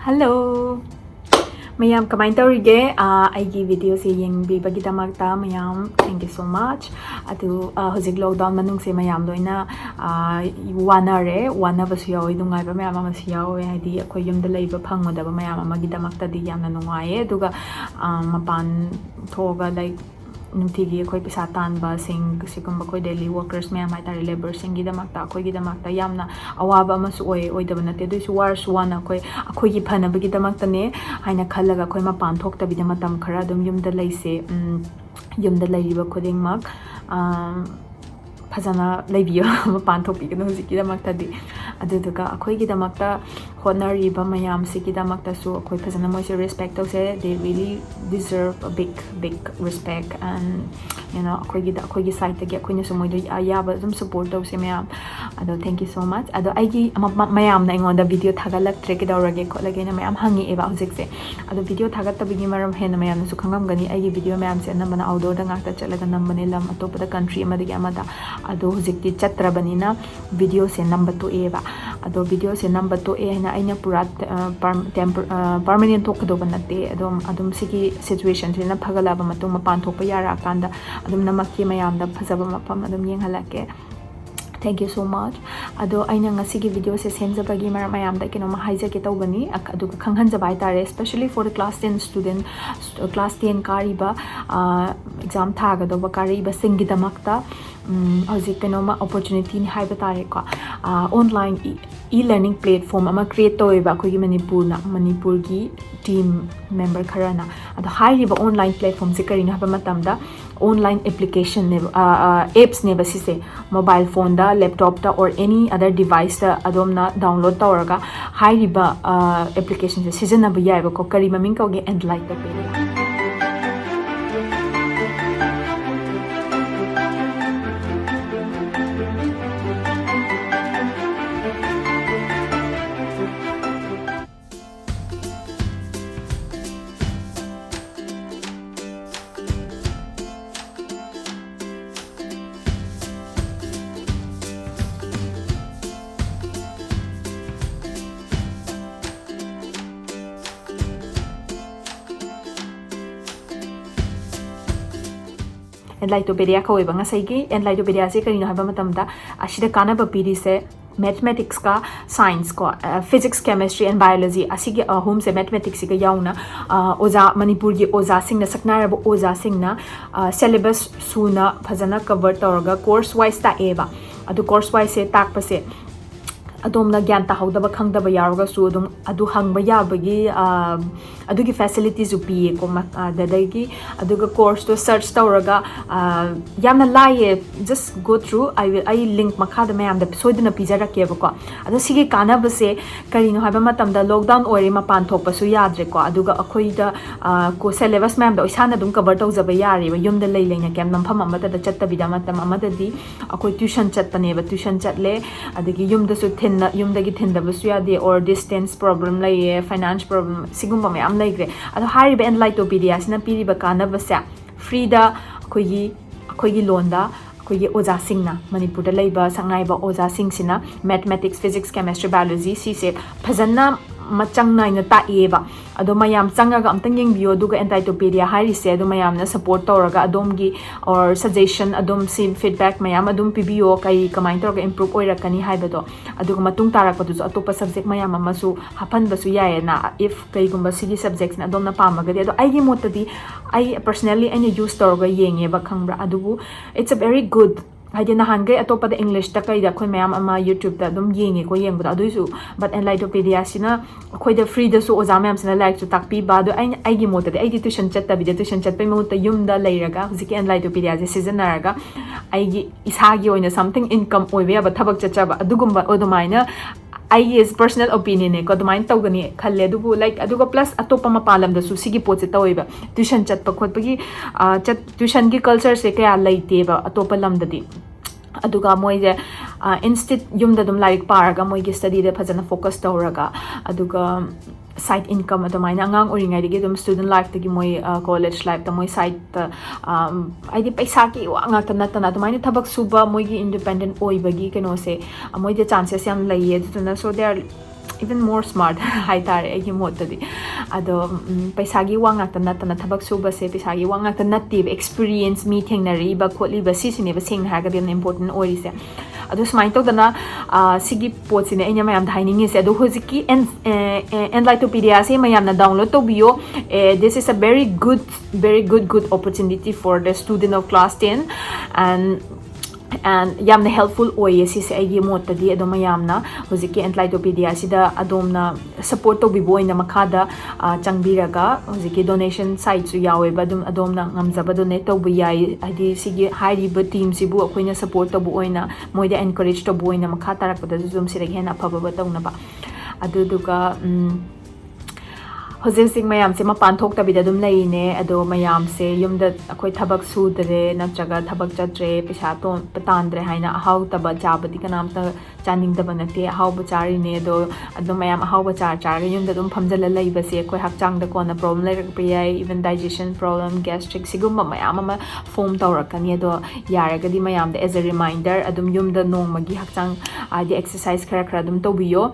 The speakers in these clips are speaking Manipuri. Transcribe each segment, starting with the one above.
Hello! Mayam kamain taurige aigi video se yengbibagidamakta mayam thank you so much atu hojik lockdown manung se mayam loina wana basu yawi dungai ba mayam ama su yawi hadi akhoi yumda leiba phangmodaba mayam amagidamakta di yamna nungaye aduga mapan thoga like nungtigi akhoi pisa tanba sing sigumba khoi daily workers mayam haitare labor singidamakta akhoi gidamakta yamna awaba amasu oidaba nate duisu warsu wana akhoi gi phanabagidamакta ne haina khallaga akhoi mapan thoktabida matam khara dum yumda leise yumda leiriba khudingmak phajana leibiyo mapan thokpigano hojikkidamakta di aduduga akhoi gidamakta honariba mayam sigidamakta su akhoi phajana moise respect tause they really deserve a big respect and you know akhoi gi side tagi akhoi na sumoido ayaba dum support tause mayam ado thank you so much ado aigi mayam na ingonda video thagalak trek dawrage kholage na mayam hangi eba hojikse ado video thagattabigi maram hena mayam su khangamgani aigi video mayam se namana outdoor da ngakta chalaga nambane lam atopada country amadi amada ado hojikti chatrabanina video se number 2 eba ado video se number 2 e na aina pura permanent thokdoba nate adum sigi situation na phagalaba matung mapan thokpa yara kanda adum namakki mayam da phajaba mapam adum yenghalake thank you so much ado aina ngasigi video se semjabagi mayam da kino ma haija ke tawbani adu khanghanjaba haitare especially for the class 10 student class 10 kariba exam thaga doba kariba singidamakta hojik kenoma opportunity ni haiba tare ko online e-learning platform ama create toiba akhoi manipur gi team member kharana ado haiba online platform se karina haba matamda online application ne apps ne basise mobile phone da laptop da or any other device da adomna download tawraga haiba application se season na ba yaiba ko kari maming ko ge and like the page 𝚙𝚊𝚒𝚊𝚋 ꯀꯧꯋꯦꯕ ꯉꯁꯥꯏꯒꯤ 𝚙𝚊𝚊𝚒 ꯀꯔꯤꯅꯣ ꯍꯥꯏꯕ ꯃꯇꯝꯗ ꯑꯁꯤꯗ ꯀꯥꯟꯅꯕ ꯄꯤꯔꯤꯁꯦ mathematics ka science ko physics chemistry and biology asigi ahum se mathematics siga yauna oza manipur gi oza singna saknaraba oza singna syllabus suna phajana cover tawraga course wise ta eba adu course wise se takpase adomna gyan ta hawdaba khangdaba yaroga su adum adu hangba yabagi adugi facilities u pi ko dadagi aduga course to search tawraga yamna laye just go through I link makha da mayam da soidna pijarake ba ko adu sigi kana ba se karino haba matam da lockdown ori mapan thokpa su yadre ko aduga akhoi da ko syllabus mayam da isana dum cover tawjaba yari ba yum da lei leina kem nampham amata da chatta bida matam amada di akhoi tuition chatpane ba tuition chatle adagi yum da su yumdagi thindabasu yade or distance problem laye finance problem sigumba mayam laigre ado hariba 𝚙𝚊𝚒𝚊𝚋 sina piriba kanaba sa free da akhoi londa akhoi oja singna manipur da laiba sangnaiba oja sing sina mathematics physics chemistry biology si se phajana machang naina ta eba ado mayam changaga amtang yengbiyo duga 𝚙𝚊𝚒𝚊𝚒 harise ado mayam na support tawraga adomgi or suggestion adom sim feedback mayam adom pibiyo kai kamain tawraga improve oirakani haibado aduga matung tarakpadu atopa subject mayam amasu hapan basu yaena if kai gumba sigi subjects na adom na pamagadi ado aigi motadi I personally I use tawraga yengeba khangbra adubu it's a very good haide na hangai atopada English ta kai da khoi mayam ama YouTube da dum yenge ko yengba aduisu but 𝚙𝚊𝚒𝚊𝚒 sina akhoi da free da su oza mayam sina like to takpi ba do ai gi mota de ai tuition chatta bi de tuition chat pe mota yum da leiraga huziki 𝚙𝚊𝚒𝚊𝚒 season naraga ai gi isagi oina something income oibe ba thabak chachaba adugumba odumaina I is personal opinion ne ko dumain tawgani khalle adubu like aduga plus atopa mapalam da su sigi poche tawiba tuition chat pa khotpagi tuition gi culture se kaya laite ba atopa lam da di aduga moije instead yumda dum like paraga moige study de phajana focus tawraga aduga side income adamaina angang oringai digi dum student life tagi moi college life ta moi side aidi paisa ki wanga tana tana adamaina thabak suba moi gi independent oi bagi keno se moi de chances yam laiye tuna so they are even more smart haitare ai gi motadi ado paisa gi wang ngakta natana thabak suba se paisa gi wang ngakta natti experience mi thengnari ba khotli ba si sine ba sing ha ga den important ori se ado smai to dana sigi pot sine enya mayam dhaining se ado hojiki 𝚙𝚊𝚒𝚊𝚋𝚊 se mayam na download to bio this is a very good opportunity for the student of class 10 and yamna helpful oye si se agi motadi ado mayamna hojiki 𝚙𝚊𝚒𝚊𝚋 sida adomna support to biboina makhada changbiraga hojiki donation site su yawe badum adomna ngamjaba donate to biyai adi sigi hariba team sibu akoina support to boina moida encourage to boina makha tarakpada zum sirage hena phaba tawna ba aduduga hojik sing mayam se mapan thok tabida dum leine ado mayam se yumda akoi thabak sudre natraga thabak chatre pisa to patandre haina ahau taba chabadi kanam ta chaning daba nate ahau bachari ne ado mayam ahau bachar char yumda dum phamjala leiba se akoi hakchang da kona problem lerak piyai even digestion problem gastric sigumba mayam ama form tawrakani ado yaragadi mayam da as a reminder adum yumda nongmagi hakchang adi exercise khara dum tobiyo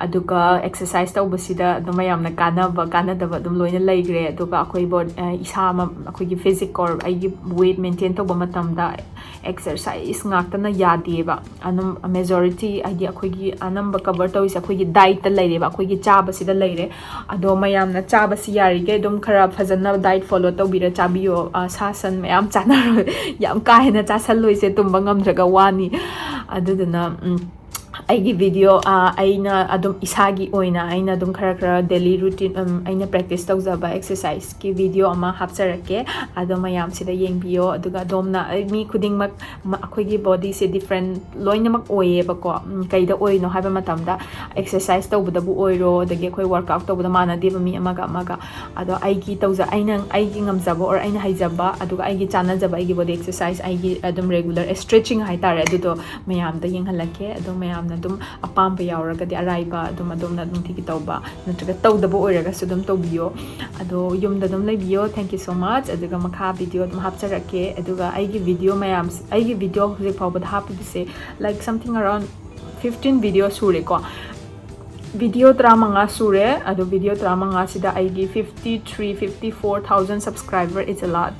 aduga exercise tawbasida adum mayamna kanadaba adum loina leigre aduga akoi bod isa ma akoi gi physic or ai gi weight maintain tawba matamda exercise ngaktana yadeba anum majority ai akoi gi anamba cover tawis akoi gi diet ta leire ba akoi gi chaba sida leire ado mayamna chaba si yari ge adum khara phajana diet follow tawbira chabiyo sasan mayam chana yam ka hena chasal loise tumba ngamjaga wani aduduna aigi video aina adum isagi oina aina adum khara daily routine aina practice tawjaba exercise ki video ama hapsarake adum mayam sida yengbiyo aduga domna mi khuding mak akhoi gi body se different loina mak oye ba ko kaida oino haiba matamda exercise tawbada bu oiro dagi khoi workout tawbada mana deba mi amaga ado aigi tawja aigi ngamjaba or aina haijaba aduga aigi chanajaba aigi body exercise aigi adum regular stretching haitare adudo mayam da yenghalake ado mayam dum apamba yauragadi araiba adumna dum thiki tawba natraga tawdaba oiraga sudum tawbiyo ado yumda dum lebiyo thank you so much aduga makha video dum hapcharake aduga aigi video mayam aigi video hojik phawba hapibise like something around 15 video sure ko video 35 sure ado video 35 sida aigi 54,000 subscriber. It's a lot.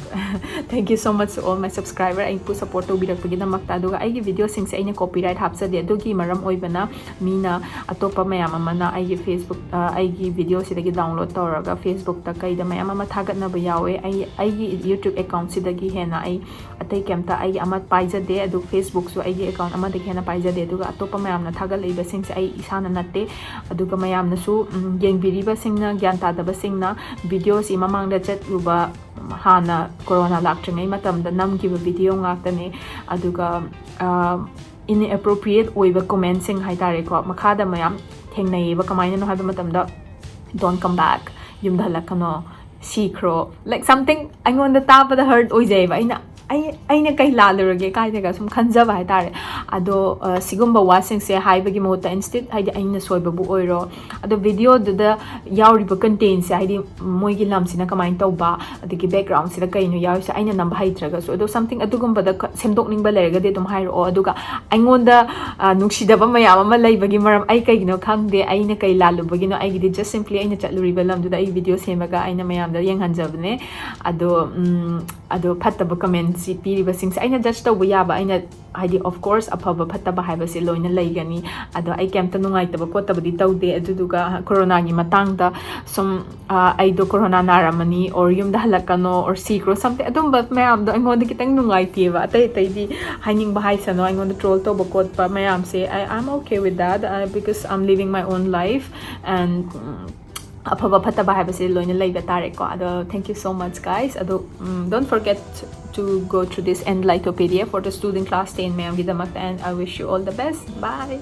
Thank you so much to all my subscriber ai pu support to birak pagi namakta aduga aigi video sing se aina copyright hapsa de adugi maram oibana mina atopa mayam amana aigi Facebook aigi video sidagi download tawraga Facebook ta kaida mayam ama thagatna ba yawe aigi YouTube account sidagi hena ai atai kemta aigi amat paijade adu Facebook su aigi account ama de hena paijade aduga atopa mayam na thagal leiba sing se ai isana natte aduga mayam nasu yengbiriba singna gyan tadaba singna video si mamangda chatluba hana corona laktrngai matamda namgiba video ngaktane aduga inappropriate oiba comment sing haitare ko makhada mayam thengnaiba kamaina no haiba matamda don't come back yumda halakano sikro like something angonda tapada hurt oijaiba aina kai lalurage kaidega sum khanjaba haitare ado sigumba wasing se haibagi mota instead haidi aina soiba bu oiro ado video da yauriba content se haidi moigi lamsina kamain tawba adigi background sida kaino yawi se aina number haitraga so ado something adugumba da semdokningba lerega de dum hairo aduga aingonda nuksidaba mayam ama leibagi maram ai kaigino khangde aina kai lalubagi no aigi just simply aina chatluriba lamdu da ai video semaga aina mayam da yenghanjabne ado phattaba comment si piriba sing se aina judge tawba yaba aina haidi of course aphaba phattaba haiba se loina leigani ado ai kemta nungaitaba kotabadi tawde aduduga corona gi matangda sum aido corona naramani or yumda halakano or secret something adumba mayam do aingonda kitang nungaitiba atai di haining ba haisano aingonda troll tawba kotpa mayam se I'm okay with that because I'm living my own life and aphaba phataba haibase loina leiba tare ko ado thank you so much guys ado don't forget to go through this 𝚙𝚊𝚒𝚊𝚋 for the student class 10 mayam gidamak and I wish you all the best. Bye.